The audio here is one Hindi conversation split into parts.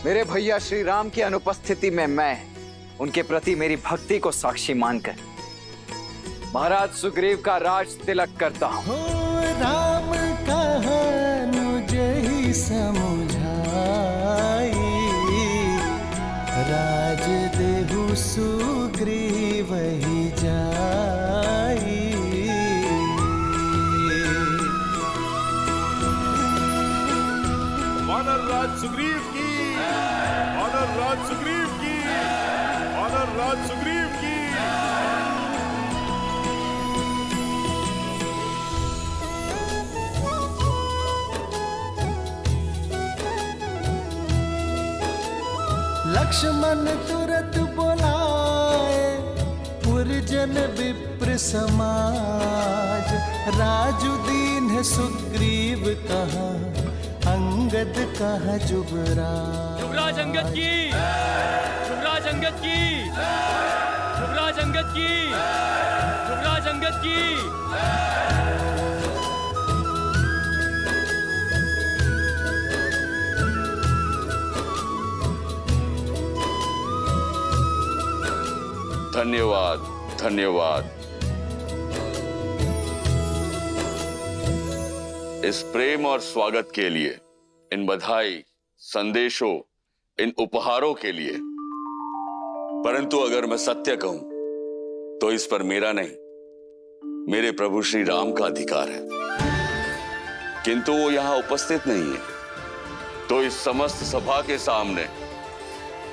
मेरे भैया श्री राम की अनुपस्थिति में मैं उनके प्रति मेरी भक्ति को साक्षी मानकर महाराज सुग्रीव का राज तिलक करता हूँ। राम कहानु जही समुझाई, राज देहु सुग्रीव ही जाई। वानर राज सुग्रीव की, वानर राज सुग्रीव की, वानर राज सुग्रीव की। लक्ष्मण तुरत बोलाए, पुरजन विप्र समाज। राजु दीन है सुग्रीव कहा, अंगद कहा जुबराज। युवराज अंगद की, युवराज अंगद की, युवराज अंगद की, युवराज अंगद की। धन्यवाद, धन्यवाद। इस प्रेम और स्वागत के लिए, इन बधाई, संदेशों, इन उपहारों के लिए। परंतु अगर मैं सत्य कहूं तो इस पर मेरा नहीं, मेरे प्रभु श्री राम का अधिकार है। किंतु वो यहां उपस्थित नहीं है, तो इस समस्त सभा के सामने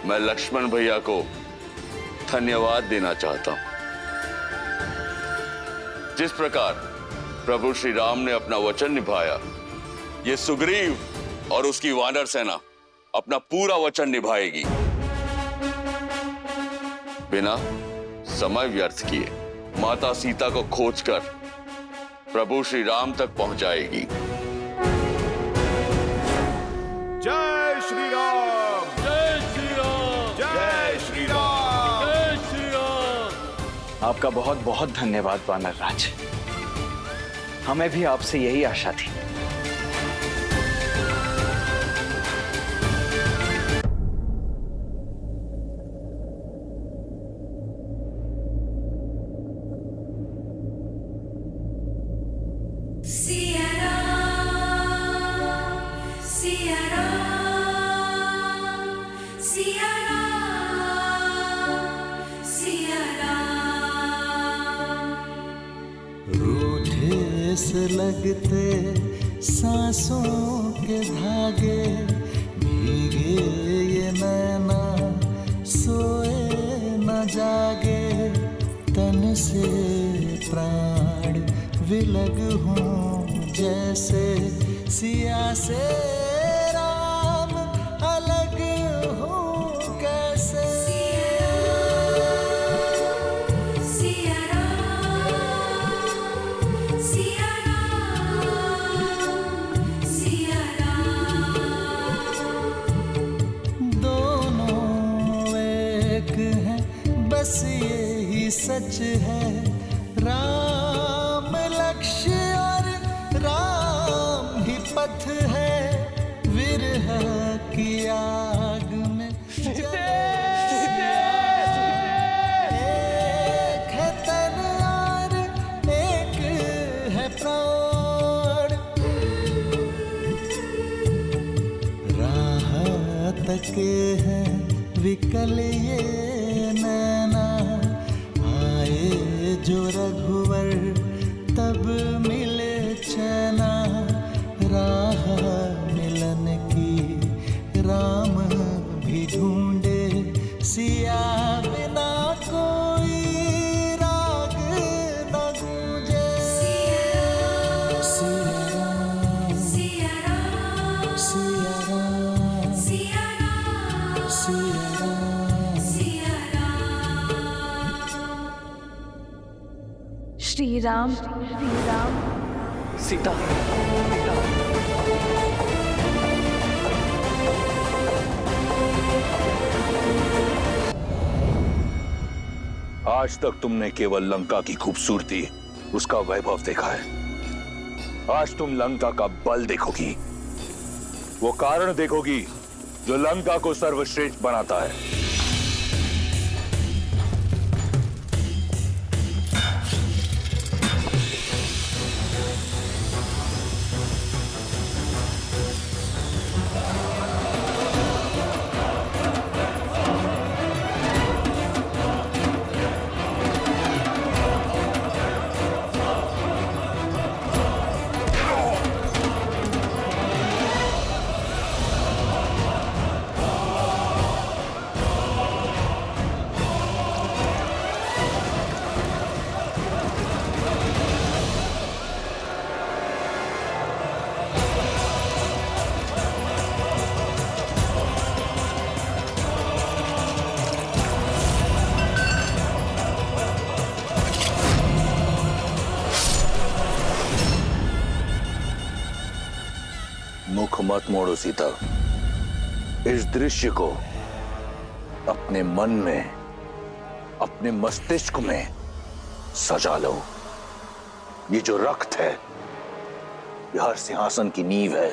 मैं लक्ष्मण भैया को धन्यवाद देना चाहता हूं। जिस प्रकार प्रभु श्री राम ने अपना वचन निभाया, ये सुग्रीव और उसकी वानर सेना अपना पूरा वचन निभाएगी, बिना समय व्यर्थ किए माता सीता को खोजकर प्रभु श्री राम तक पहुंचाएगी। जय श्री राम, जय श्री राम, जय श्री राम। जय श्री राम। आपका बहुत बहुत धन्यवाद वानर राज। हमें भी आपसे यही आशा थी। रूठे से लगते सांसों के धागे, भीगे ये नैना सोए न जागे। तन से प्राण विलग हों जैसे, सिया से राम अलग हो कैसे। बस यही सच है, राम लक्ष्य और राम ही पथ है। विरह की आग में एक है तन और एक है प्राण। राह तके है विकल ये नैना, आए जो रघुवर तब मिले चैना। राह मिलन की राम भी ढूंढे, सिया बिना कोई राग न गूंजे। सिया राम, सिया राम, सिया राम, सिया राम, सिया राम, सिया राम। श्री राम, श्री राम, सीता, आज तक तुमने केवल लंका की खूबसूरती, उसका वैभव देखा है। आज तुम लंका का बल देखोगी, वो कारण देखोगी जो लंका को सर्वश्रेष्ठ बनाता है। मुख मत मोड़ो सीता, इस दृश्य को अपने मन में, अपने मस्तिष्क में सजा लो। ये जो रक्त है, ये हर सिंहासन की नींव है।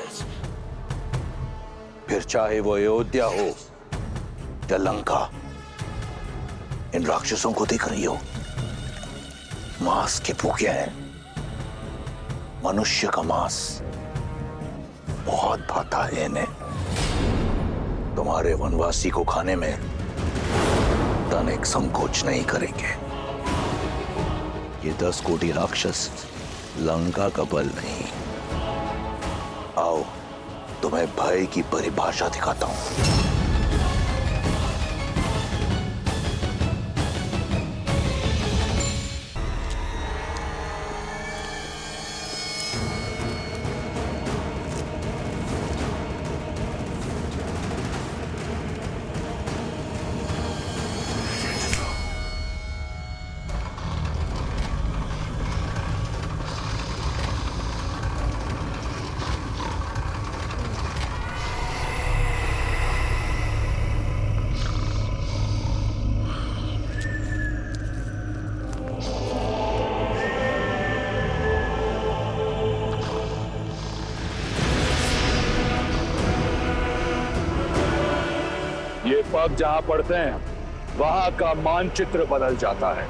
फिर चाहे वो अयोध्या हो या लंका, इन राक्षसों को देख रही हो, मांस के भूखे हैं। मनुष्य का मांस बहुत भाता है इन्हें। तुम्हारे वनवासी को खाने में तनिक संकोच नहीं करेंगे। ये 10 कोटि राक्षस लंका का बल नहीं। आओ, तुम्हें भय की परिभाषा दिखाता हूं। ये पग जहां पड़ते हैं वहां का मानचित्र बदल जाता है।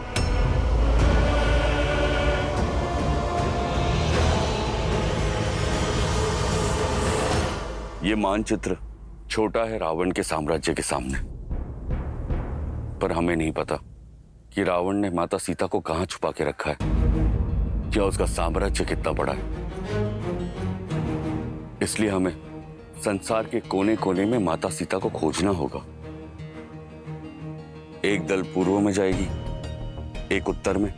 ये मानचित्र छोटा है रावण के साम्राज्य के सामने, पर हमें नहीं पता कि रावण ने माता सीता को कहां छुपा के रखा है, क्या उसका साम्राज्य कितना बड़ा है। इसलिए हमें संसार के कोने कोने में माता सीता को खोजना होगा। एक दल पूर्व में जाएगी, एक उत्तर में,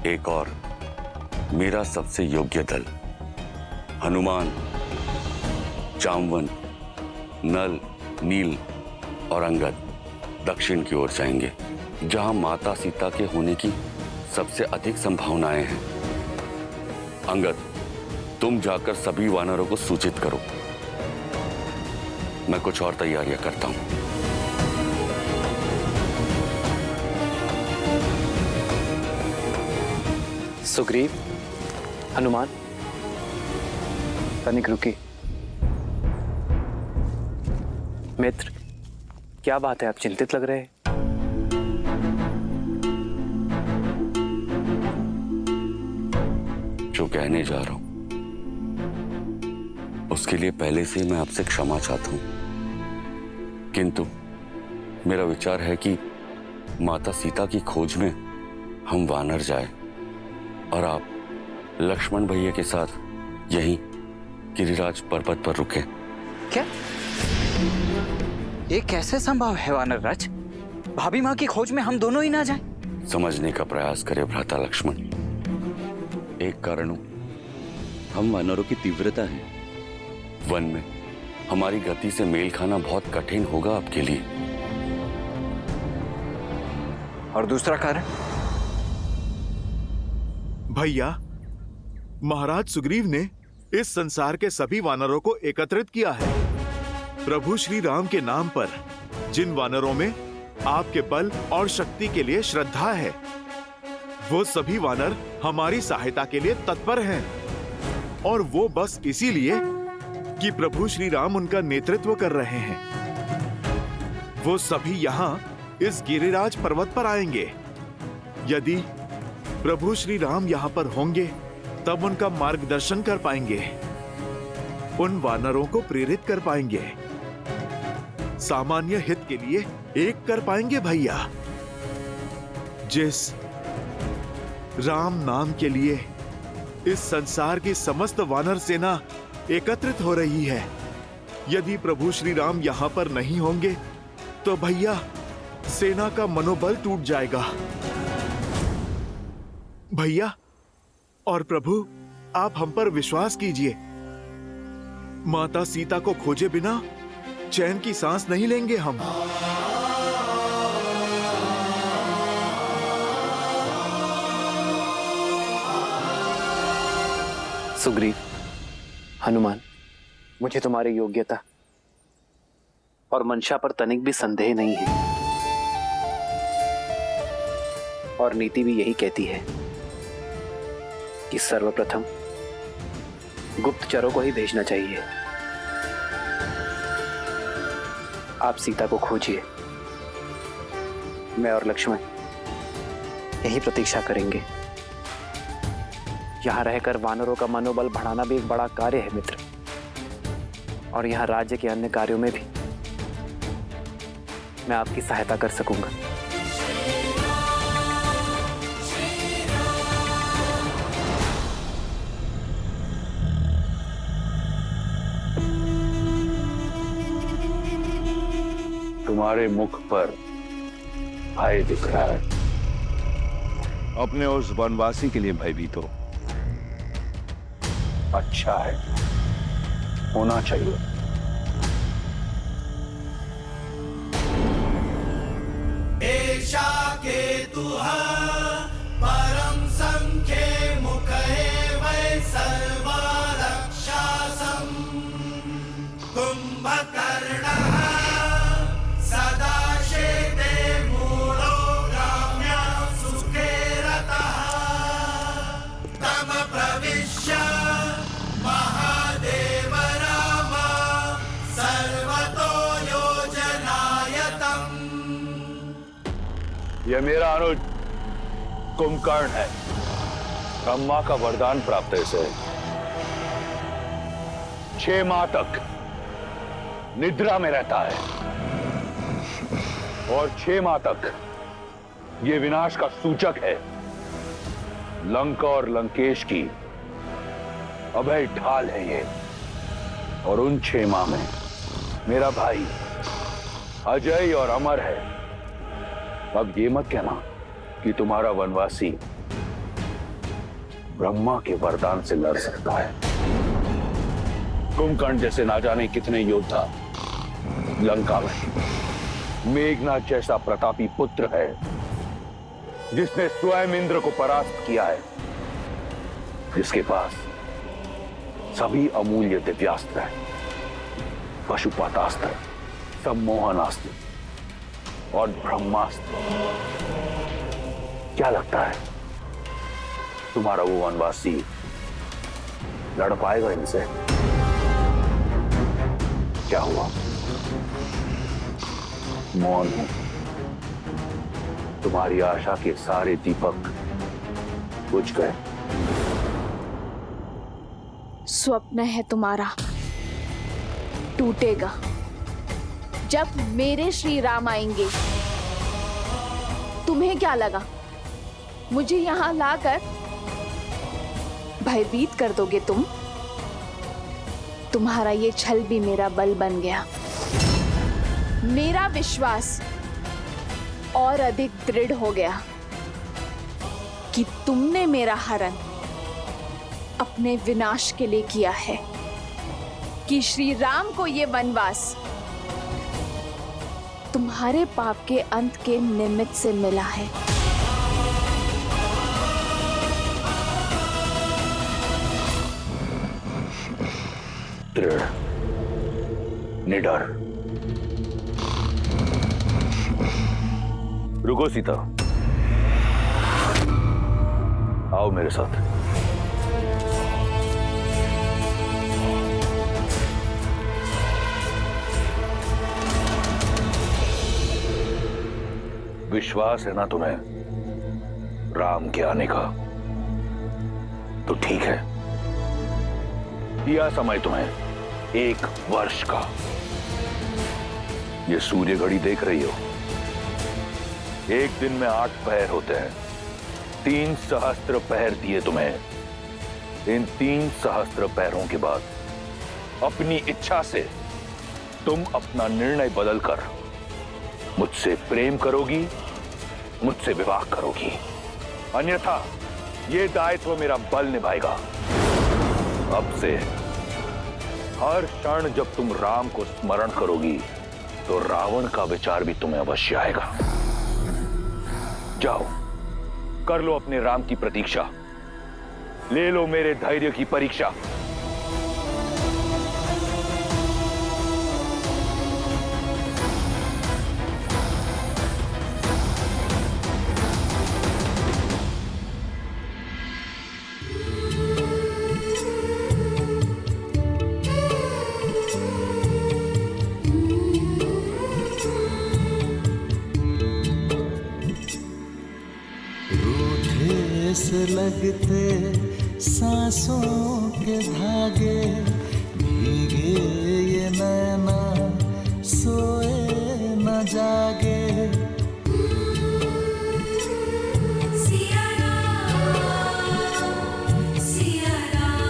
एक और मेरा सबसे योग्य दल हनुमान, जामवंत, नल, नील और अंगद दक्षिण की ओर जाएंगे, जहां माता सीता के होने की सबसे अधिक संभावनाएं हैं। अंगद, तुम जाकर सभी वानरों को सूचित करो। मैं कुछ और तैयारियां करता हूं। सुग्रीव, हनुमान, तनिक रुकी। मित्र, क्या बात है, आप चिंतित लग रहे हैं? जो कहने जा रहा हूं उसके लिए पहले से मैं आपसे क्षमा चाहता हूं, किंतु मेरा विचार है कि माता सीता की खोज में हम वानर जाए और आप लक्ष्मण भैया के साथ यहीं गिरिराज पर्वत पर रुके। क्या ये कैसे संभव है वानर राज? भाभी माँ की खोज में हम दोनों ही ना जाएं? समझने का प्रयास करे भ्राता लक्ष्मण। एक कारण हम वानरों की तीव्रता है। वन में हमारी गति से मेल खाना बहुत कठिन होगा आपके लिए। और दूसरा कारण? भैया, महाराज सुग्रीव ने इस संसार के सभी वानरों को एकत्रित किया है। प्रभु श्री राम के नाम पर जिन वानरों में आपके बल और शक्ति के लिए श्रद्धा है, वो सभी वानर हमारी सहायता के लिए तत्पर हैं। और वो बस इसीलिए कि प्रभु श्री राम उनका नेतृत्व कर रहे हैं। वो सभी यहाँ इस गिरिराज पर्वत पर आएंगे। यदि प्रभु श्री राम यहाँ पर होंगे तब उनका मार्गदर्शन कर पाएंगे, उन वानरों को प्रेरित कर पाएंगे, सामान्य हित के लिए एक कर पाएंगे भैया। जिस राम नाम के लिए इस संसार की समस्त वानर सेना एकत्रित हो रही है, यदि प्रभु श्री राम यहाँ पर नहीं होंगे तो भैया सेना का मनोबल टूट जाएगा। भैया और प्रभु, आप हम पर विश्वास कीजिए। माता सीता को खोजे बिना चैन की सांस नहीं लेंगे हम। सुग्रीव, हनुमान, मुझे तुम्हारी योग्यता और मंशा पर तनिक भी संदेह नहीं है, और नीति भी यही कहती है कि सर्वप्रथम गुप्तचरों को ही भेजना चाहिए। आप सीता को खोजिए, मैं और लक्ष्मण यही प्रतीक्षा करेंगे। यहां रहकर वानरों का मनोबल बढ़ाना भी एक बड़ा कार्य है मित्र, और यहां राज्य के अन्य कार्यों में भी मैं आपकी सहायता कर सकूंगा। तुम्हारे मुख पर भय दिख रहा है। अपने उस वनवासी के लिए भयभीत हो। अच्छा है, होना चाहिए। एषा केतुः परम संख्ये मुखे वै सर्वा रक्षासं कुंभकर्णः सदा शेते मूलो ग्राम्या सुखे रतः तम प्रविश्य महादेव राम सर्वतो योजनायतम्। यह मेरा अनुज कुंभकर्ण है। ब्रह्मा का वरदान प्राप्त है इसे। 6 माह तक निद्रा में रहता है और 6 माह तक यह विनाश का सूचक है। लंका और लंकेश की अभय ढाल है ये। और उन 6 माह में मेरा भाई अजय और अमर है। अब ये मत कहना कि तुम्हारा वनवासी ब्रह्मा के वरदान से लड़ सकता है। कुंभकर्ण जैसे ना जाने कितने योद्धा लंका में। मेघनाथ जैसा प्रतापी पुत्र है जिसने स्वयं इंद्र को परास्त किया है, जिसके पास सभी अमूल्य दिव्यास्त्र है, पशुपातास्त्र, सम्मोहनास्त्र और ब्रह्मास्त्र। क्या लगता है तुम्हारा वो वनवासी लड़ पाएगा इनसे? क्या हुआ? मौन हूं। तुम्हारी आशा के सारे दीपक बुझ गए। स्वप्न है तुम्हारा, टूटेगा जब मेरे श्री राम आएंगे। तुम्हें क्या लगा मुझे यहां लाकर भयभीत कर दोगे तुम? तुम्हारा ये छल भी मेरा बल बन गया। मेरा विश्वास और अधिक दृढ़ हो गया कि तुमने मेरा हरण अपने विनाश के लिए किया है, कि श्री राम को ये वनवास तुम्हारे पाप के अंत के निमित्त से मिला है। दृढ़, निडर। रुको सीता, आओ मेरे साथ। विश्वास है ना तुम्हें राम के आने का, तो ठीक है। दिया समय तुम्हें 1 वर्ष का। ये सूर्य घड़ी देख रही हो, एक दिन में 8 पहर होते हैं। 3 सहस्त्र पहर दिए तुम्हें। इन 3 सहस्त्र पहरों के बाद अपनी इच्छा से तुम अपना निर्णय बदलकर मुझसे प्रेम करोगी, मुझसे विवाह करोगी, अन्यथा यह दायित्व मेरा बल निभाएगा। अब से हर क्षण जब तुम राम को स्मरण करोगी तो रावण का विचार भी तुम्हें अवश्य आएगा। जाओ, कर लो अपने राम की प्रतीक्षा, ले लो मेरे धैर्य की परीक्षा। लगते सांसों के धागे, भीगे ये नैना सोए न जागे। सिया राम, सिया राम,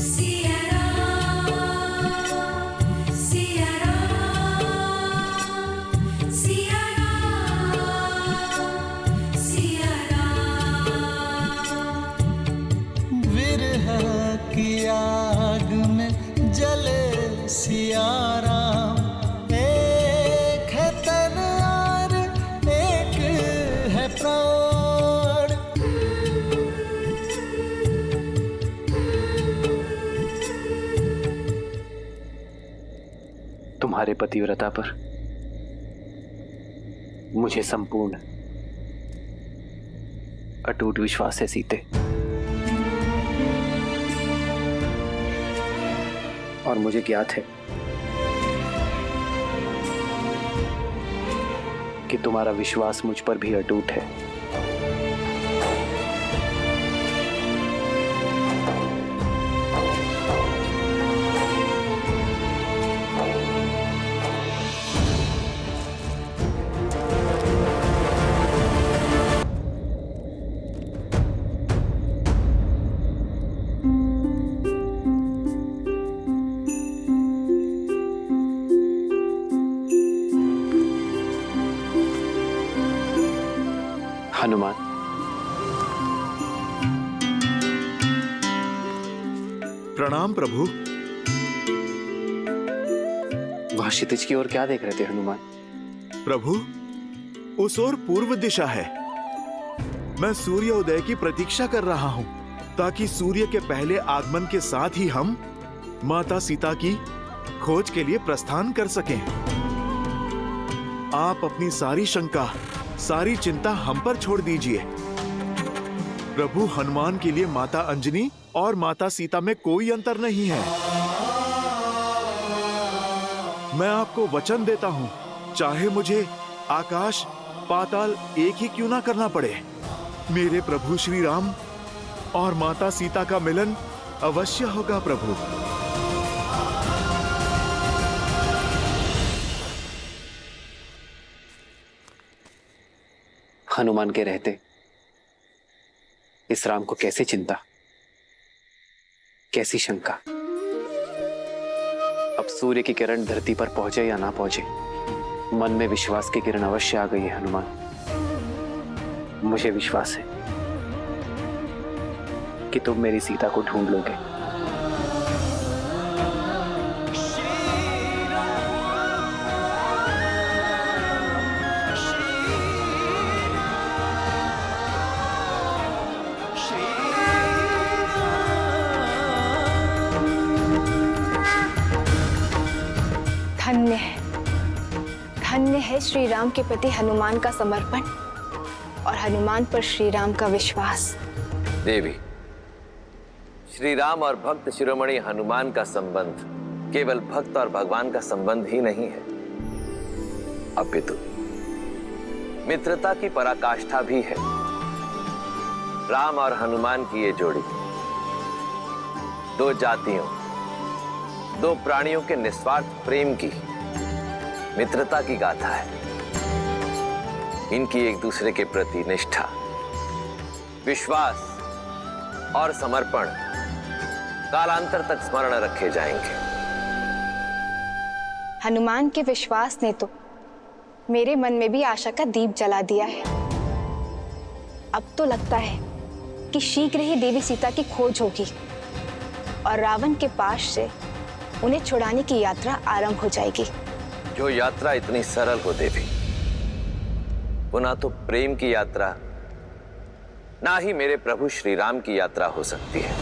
सिया राम, सिया राम, सिया की आग में जले सिया राम। एक है तन और एक है प्राण। तुम्हारे पतिव्रता पर मुझे संपूर्ण अटूट विश्वास है सीते, और मुझे ज्ञात है कि तुम्हारा विश्वास मुझ पर भी अटूट है। हनुमान, प्रणाम प्रभु। वह क्षितिज की ओर क्या देख रहे थे हनुमान? प्रभु, उस ओर पूर्व दिशा है। मैं सूर्योदय की प्रतीक्षा कर रहा हूं, ताकि सूर्य के पहले आगमन के साथ ही हम माता सीता की खोज के लिए प्रस्थान कर सकें। आप अपनी सारी शंका, सारी चिंता हम पर छोड़ दीजिए। प्रभु, हनुमान के लिए माता अंजनी और माता सीता में कोई अंतर नहीं है। मैं आपको वचन देता हूं, चाहे मुझे आकाश पाताल एक ही क्यों ना करना पड़े, मेरे प्रभु श्री राम और माता सीता का मिलन अवश्य होगा। प्रभु, हनुमान के रहते इस राम को कैसे चिंता, कैसी शंका। अब सूर्य की किरण धरती पर पहुंचे या ना पहुंचे, मन में विश्वास की किरण अवश्य आ गई है हनुमान। मुझे विश्वास है कि तुम मेरी सीता को ढूंढ लोगे। धन्य है, धन्य है श्री राम के प्रति हनुमान का समर्पण और हनुमान पर श्री राम का विश्वास। देवी, श्री राम और भक्त शिरोमणि हनुमान का संबंध केवल भक्त और भगवान का संबंध ही नहीं है, अपितु मित्रता की पराकाष्ठा भी है। राम और हनुमान की ये जोड़ी दो जातियों, दो प्राणियों के निस्वार्थ प्रेम की, मित्रता की गाथा है। इनकी एक दूसरे के प्रति निष्ठा, विश्वास और समर्पण कालांतर तक स्मरण रखे जाएंगे। हनुमान के विश्वास ने तो मेरे मन में भी आशा का दीप जला दिया है। अब तो लगता है कि शीघ्र ही देवी सीता की खोज होगी और रावण के पास से उन्हें छुड़ाने की यात्रा आरंभ हो जाएगी। जो यात्रा इतनी सरल हो देवी, वो ना तो प्रेम की यात्रा, ना ही मेरे प्रभु श्री राम की यात्रा हो सकती है।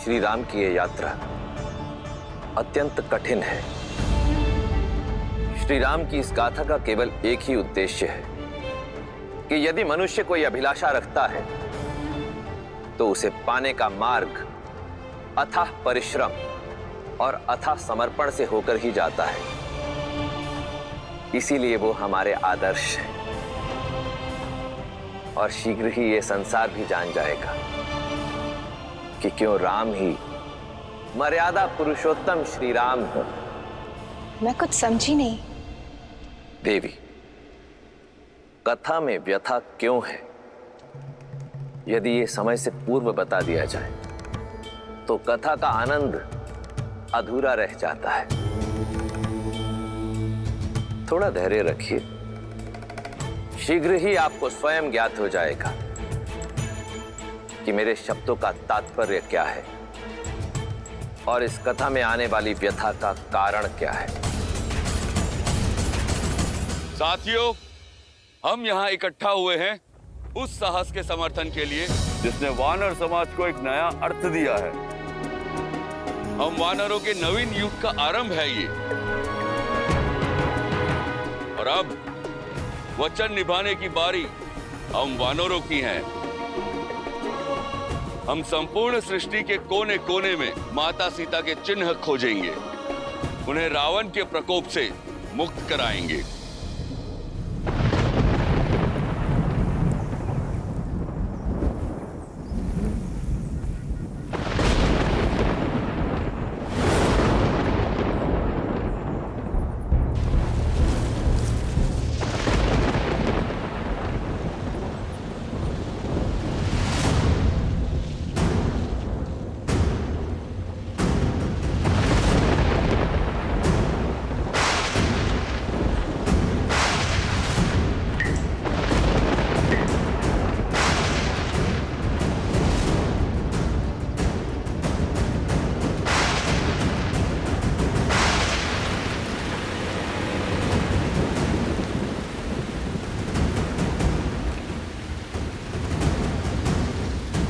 श्री राम की यह यात्रा अत्यंत कठिन है। श्री राम की इस गाथा का केवल एक ही उद्देश्य है कि यदि मनुष्य कोई अभिलाषा रखता है तो उसे पाने का मार्ग अथाह परिश्रम और अथाह समर्पण से होकर ही जाता है। इसीलिए वो हमारे आदर्श है और शीघ्र ही ये संसार भी जान जाएगा कि क्यों राम ही मर्यादा पुरुषोत्तम श्री राम हो। मैं कुछ समझी नहीं। देवी, कथा में व्यथा क्यों है, यदि ये समय से पूर्व बता दिया जाए तो कथा का आनंद अधूरा रह जाता है। थोड़ा धैर्य रखिए, शीघ्र ही आपको स्वयं ज्ञात हो जाएगा कि मेरे शब्दों का तात्पर्य क्या है और इस कथा में आने वाली व्यथा का कारण क्या है। साथियों, हम यहाँ इकट्ठा हुए हैं उस साहस के समर्थन के लिए जिसने वानर समाज को एक नया अर्थ दिया है। हम वानरों के नवीन युग का आरंभ है ये, और अब वचन निभाने की बारी हम वानरों की है। हम संपूर्ण सृष्टि के कोने कोने में माता सीता के चिन्ह खोजेंगे, उन्हें रावण के प्रकोप से मुक्त कराएंगे।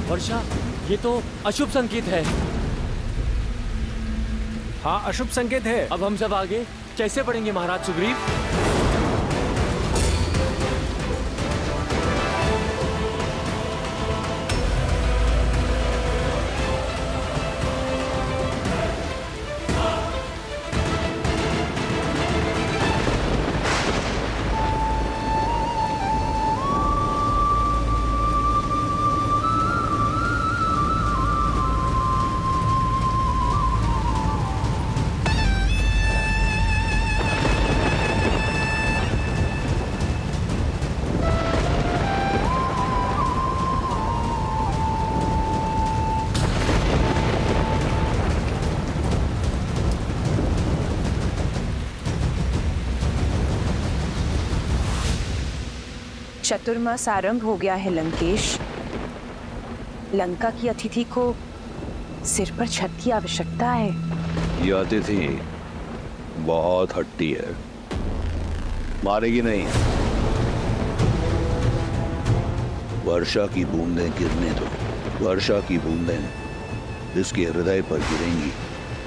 वर्षा, ये तो अशुभ संकेत है। हाँ, अशुभ संकेत है। अब हम सब आगे कैसे बढ़ेंगे महाराज सुग्रीव? चतुर्मास आरंभ हो गया है लंकेश। लंका की अतिथि को सिर पर छत की आवश्यकता है। ये अतिथि बहुत हट्टी है, मारेगी नहीं। वर्षा की बूंदें गिरने दो, वर्षा की बूंदें इसके हृदय पर गिरेंगी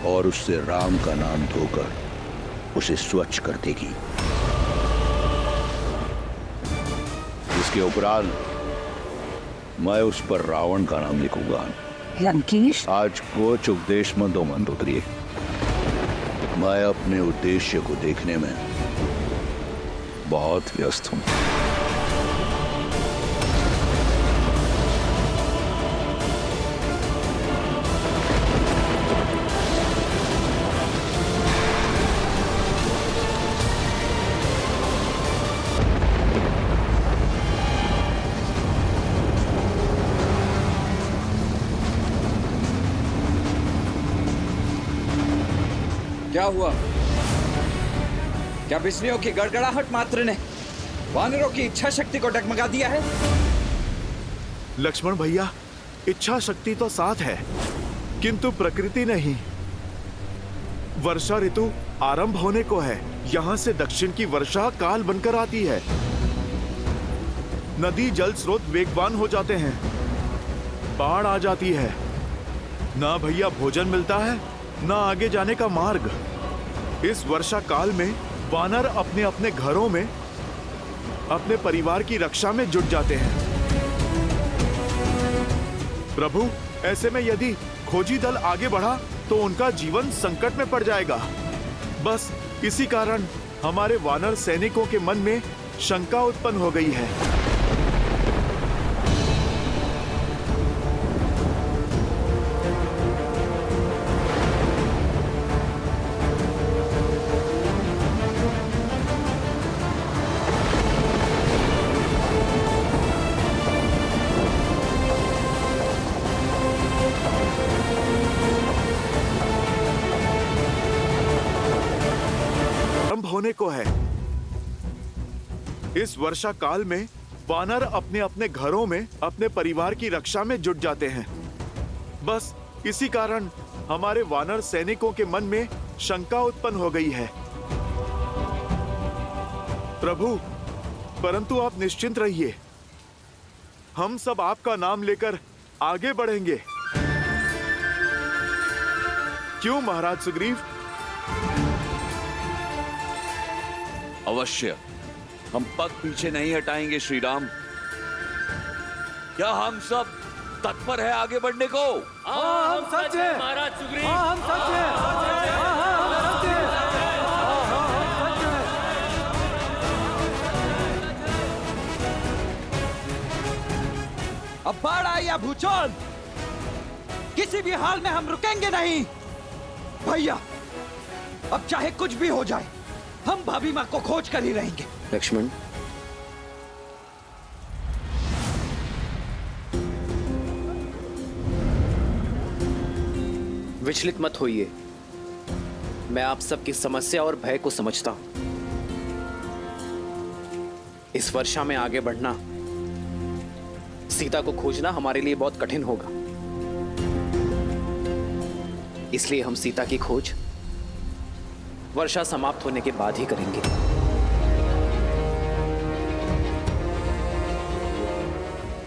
और उससे राम का नाम धोकर उसे स्वच्छ कर देगी। इसके उपरांत मैं उस पर रावण का नाम लिखूंगा। लंकेश, आज कुछ उपदेश मत दो मंदोदरी। मैं अपने उद्देश्य को देखने में बहुत व्यस्त हूं। क्या हुआ? क्या बिजलियों की गड़गड़ाहट मात्र ने वानरों की इच्छा शक्ति को डगमगा दिया है? लक्ष्मण भैया, इच्छा शक्ति तो साथ है, किंतु प्रकृति नहीं। वर्षा ऋतु आरंभ होने को है। यहाँ से दक्षिण की वर्षा काल बनकर आती है। नदी जल स्रोत वेगवान हो जाते हैं, बाढ़ आ जाती है। ना भैया भोजन मिलता है, ना आगे जाने का मार्ग। इस वर्षा काल में वानर अपने अपने घरों में अपने परिवार की रक्षा में जुट जाते हैं। प्रभु, ऐसे में यदि खोजी दल आगे बढ़ा तो उनका जीवन संकट में पड़ जाएगा। बस इसी कारण हमारे वानर सैनिकों के मन में शंका उत्पन्न हो गई है। होने को है। इस वर्षा काल में वानर अपने अपने घरों में अपने परिवार की रक्षा में जुट जाते हैं। बस इसी कारण हमारे वानर सैनिकों के मन में शंका उत्पन्न हो गई है। प्रभु, परंतु आप निश्चिंत रहिए, हम सब आपका नाम लेकर आगे बढ़ेंगे। क्यों महाराज सुग्रीव? अवश्य, हम पग पीछे नहीं हटाएंगे श्री राम। क्या हम सब तत्पर है आगे बढ़ने को? हाँ, हम सच है महाराज सुग्रीव। हाँ, हम सच है। अब बाढ़ आई या भूचाल, किसी भी हाल में हम रुकेंगे नहीं। भैया, अब चाहे कुछ भी हो जाए, हम भाभी मां को खोज कर ही रहेंगे। लक्ष्मण, विचलित मत होइए। मैं आप सबकी समस्या और भय को समझता हूं। इस वर्षा में आगे बढ़ना, सीता को खोजना हमारे लिए बहुत कठिन होगा। इसलिए हम सीता की खोज वर्षा समाप्त होने के बाद ही करेंगे।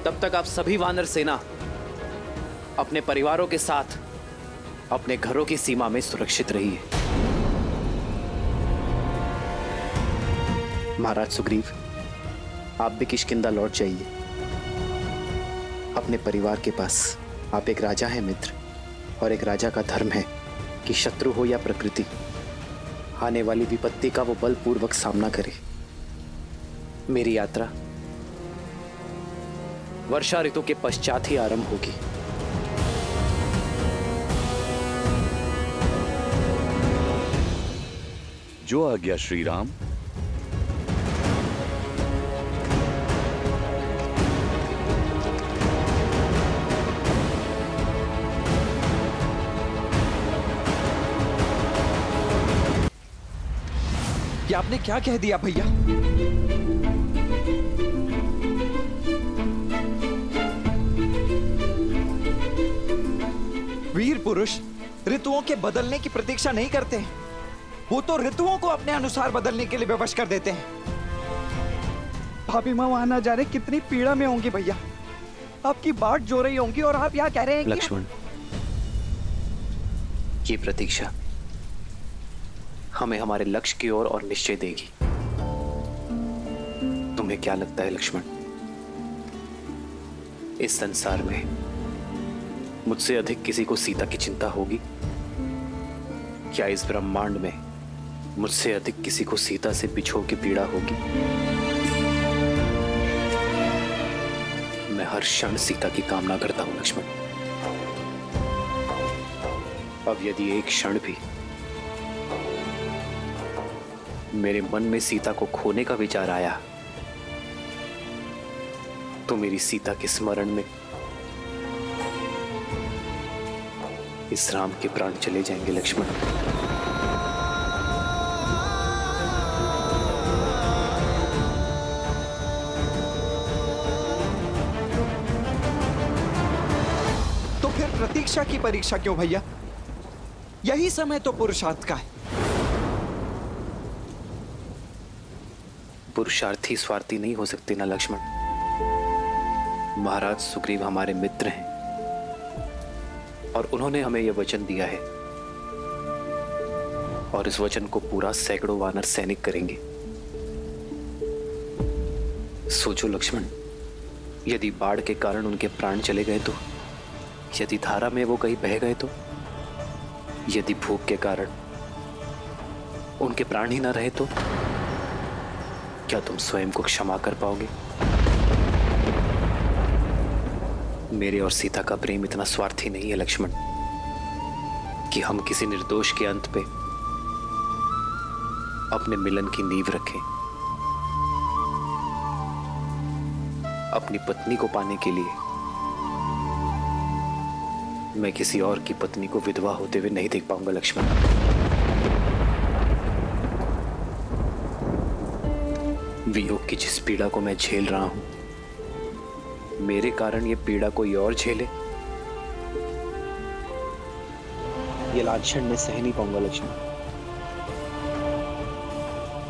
तब तक आप सभी वानर सेना अपने परिवारों के साथ अपने घरों की सीमा में सुरक्षित रहिए। महाराज सुग्रीव, आप भी किष्किंधा लौट जाइए अपने परिवार के पास। आप एक राजा हैं मित्र, और एक राजा का धर्म है कि शत्रु हो या प्रकृति, आने वाली विपत्ति का वो बलपूर्वक सामना करे। मेरी यात्रा वर्षा ऋतु के पश्चात ही आरंभ होगी। जो आज्ञा श्री राम। ये आपने क्या कह दिया भैया? वीर पुरुष ऋतुओं के बदलने की प्रतीक्षा नहीं करते हैं, वो तो ऋतुओं को अपने अनुसार बदलने के लिए विवश कर देते हैं। भाभी माँ वहां ना जाने कितनी पीड़ा में होंगी भैया। आपकी बाट जो रही होंगी और आप यहाँ कह रहे हैं कि लक्ष्मण, ये प्रतीक्षा हमें हमारे लक्ष्य की ओर और निश्चय देगी। तुम्हें क्या लगता है लक्ष्मण, इस संसार में मुझसे अधिक किसी को सीता की चिंता होगी? क्या इस ब्रह्मांड में मुझसे अधिक किसी को सीता से बिछो की पीड़ा होगी। मैं हर क्षण सीता की कामना करता हूं लक्ष्मण। अब यदि एक क्षण भी मेरे मन में सीता को खोने का विचार आया तो मेरी सीता के स्मरण में इस राम के प्राण चले जाएंगे लक्ष्मण। तो फिर प्रतीक्षा की परीक्षा क्यों भैया? यही समय तो पुरुषार्थ का है। पुरुषार्थी स्वार्थी नहीं हो सकते ना लक्ष्मण। महाराज सुग्रीव हमारे मित्र हैं और उन्होंने हमें यह वचन दिया है और इस वचन को पूरा सैकड़ों वानर सैनिक करेंगे। सोचो लक्ष्मण, यदि बाढ़ के कारण उनके प्राण चले गए तो, यदि धारा में वो कहीं बह गए तो, यदि भूख के कारण उनके प्राण ही ना रहे तो क्या तुम स्वयं को क्षमा कर पाओगे? मेरे और सीता का प्रेम इतना स्वार्थी नहीं है लक्ष्मण कि हम किसी निर्दोष के अंत पे अपने मिलन की नींव रखें। अपनी पत्नी को पाने के लिए मैं किसी और की पत्नी को विधवा होते हुए नहीं देख पाऊंगा लक्ष्मण। वियोग की जिस पीड़ा को मैं झेल रहा हूं, मेरे कारण ये पीड़ा कोई और झेले, ये लांछन मैं सह नहीं पाऊंगा लक्ष्मण।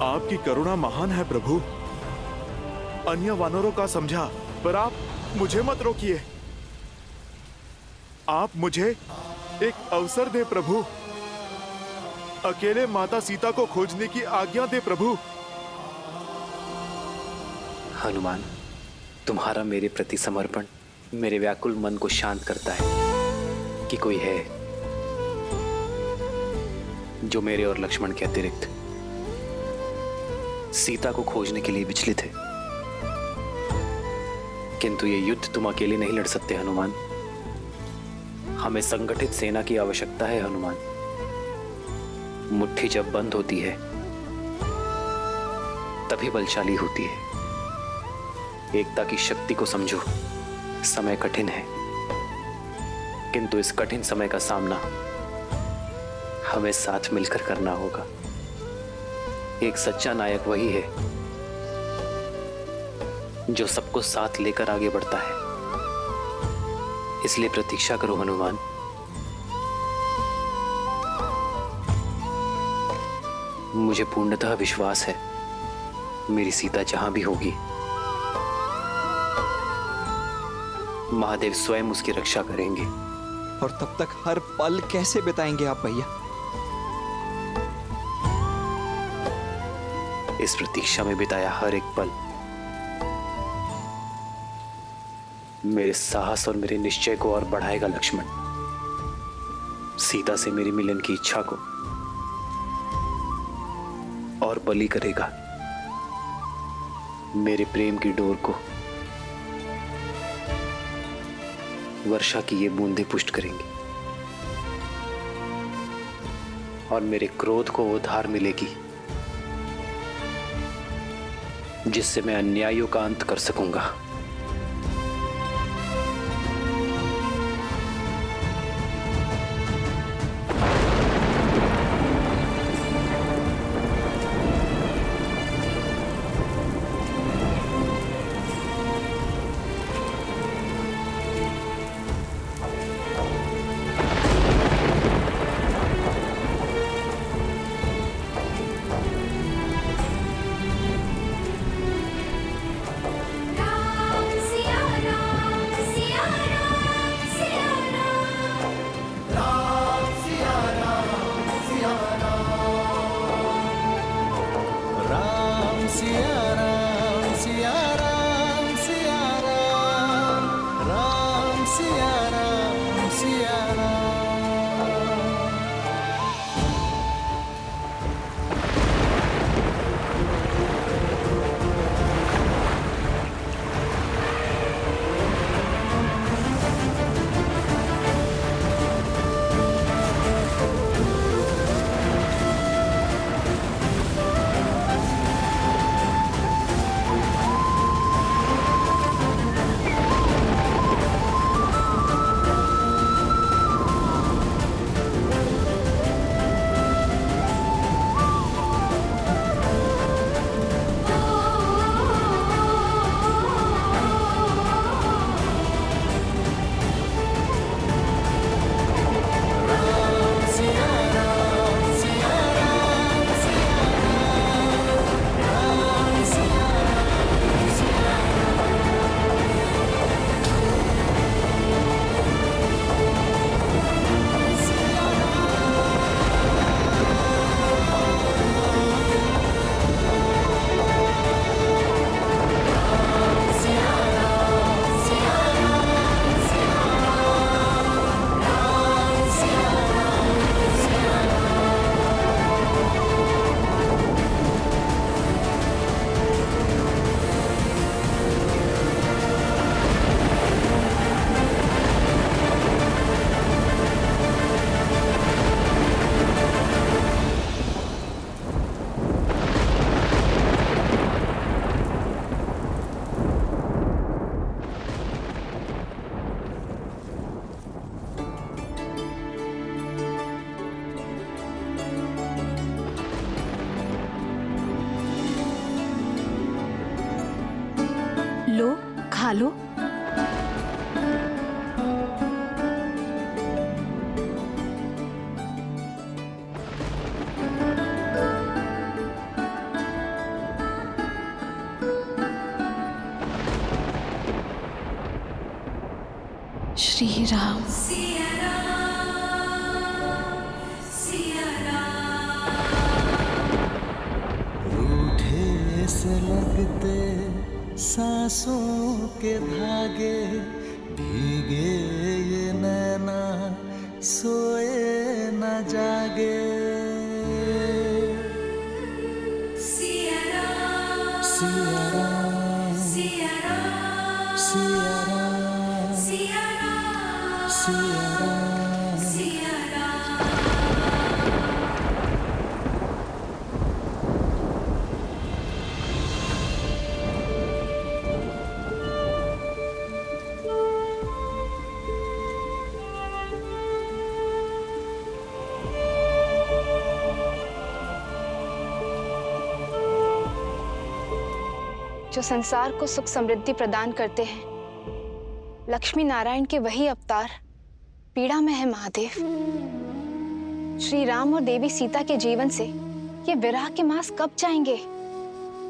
आपकी करुणा महान है प्रभु। अन्य वानरों का समझा, पर आप मुझे मत रोकिए। आप मुझे एक अवसर दे प्रभु। अकेले माता सीता को खोजने की आज्ञा दे प्रभु। हनुमान, तुम्हारा मेरे प्रति समर्पण मेरे व्याकुल मन को शांत करता है कि कोई है जो मेरे और लक्ष्मण के अतिरिक्त सीता को खोजने के लिए विचलित है। किंतु ये युद्ध तुम अकेले नहीं लड़ सकते हनुमान। हमें संगठित सेना की आवश्यकता है हनुमान। मुट्ठी जब बंद होती है तभी बलशाली होती है। एकता की शक्ति को समझो। समय कठिन है, किंतु इस कठिन समय का सामना हमें साथ मिलकर करना होगा। एक सच्चा नायक वही है जो सबको साथ लेकर आगे बढ़ता है। इसलिए प्रतीक्षा करो हनुमान। मुझे पूर्णतः विश्वास है मेरी सीता जहां भी होगी, महादेव स्वयं उसकी रक्षा करेंगे। और तब तक हर पल कैसे बिताएंगे आप भैया? इस प्रतीक्षा में बिताया हर एक पल मेरे साहस और मेरे निश्चय को और बढ़ाएगा लक्ष्मण। सीता से मेरी मिलन की इच्छा को और बली करेगा। मेरे प्रेम की डोर को वर्षा की ये बूंदें पुष्ट करेंगी और मेरे क्रोध को वो धार मिलेगी जिससे मैं अन्यायों का अंत कर सकूंगा। खा लो। श्री राम। रूठे से लगते सांसों के धागे, भीगे ये नैना सोए न जागे। सिया राम, सिया राम, सिया राम, सिया राम, सिया राम, सिया राम, सिया राम। जो संसार को सुख समृद्धि प्रदान करते हैं, लक्ष्मी नारायण के वही अवतार पीड़ा में है महादेव। श्री राम और देवी सीता के जीवन से ये विरह के मास कब जाएंगे?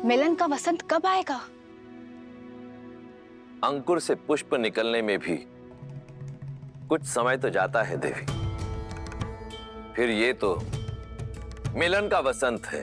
मिलन का वसंत कब आएगा? अंकुर से पुष्प निकलने में भी कुछ समय तो जाता है देवी। फिर ये तो मिलन का वसंत है,